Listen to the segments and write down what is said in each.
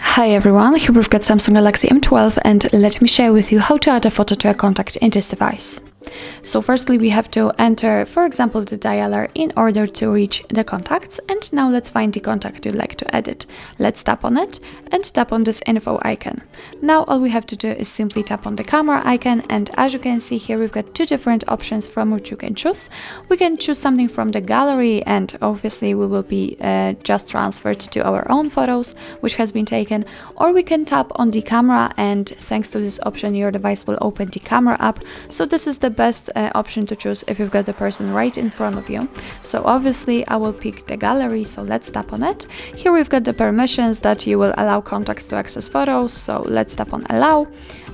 Hi everyone, here we've got Samsung Galaxy M12 and let me share with you how to add a photo to a contact in this device. So firstly we have to enter, for example, the dialer in order to reach the contacts, and now let's find the contact you'd like to edit. Let's tap on it and tap on this info icon. Now all we have to do is simply tap on the camera icon, and as you can see here we've got two different options from which you can choose. We can choose something from the gallery, and obviously we will be just transferred to our own photos which has been taken, or we can tap on the camera, and thanks to this option your device will open the camera app. So this is the best option to choose if you've got the person right in front of you. So obviously I will pick the gallery, so let's tap on it. Here we've got the permissions that you will allow contacts to access photos, so let's tap on allow.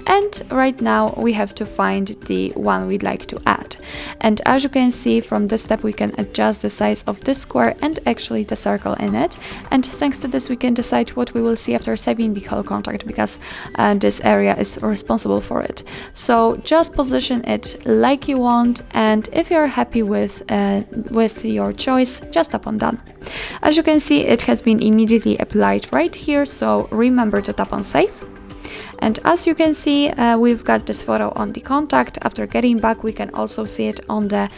And right now we have to find the one we'd like to add. And as you can see from this step we can adjust the size of this square and actually the circle in it. And thanks to this we can decide what we will see after saving the whole contact, because this area is responsible for it. So just position it like you want, and if you're happy with your choice, just tap on done. As you can see it has been immediately applied right here, so remember to tap on save. And as you can see, we've got this photo on the contact. After getting back, we can also see it on the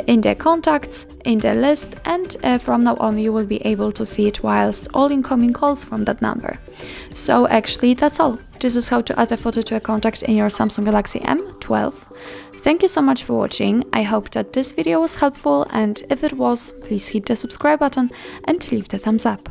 in the contacts, in the list, and from now on you will be able to see it whilst all incoming calls from that number. So actually that's all. This is how to add a photo to a contact in your Samsung Galaxy M12. Thank you so much for watching. I hope that this video was helpful, and if it was, please hit the subscribe button and leave the thumbs up.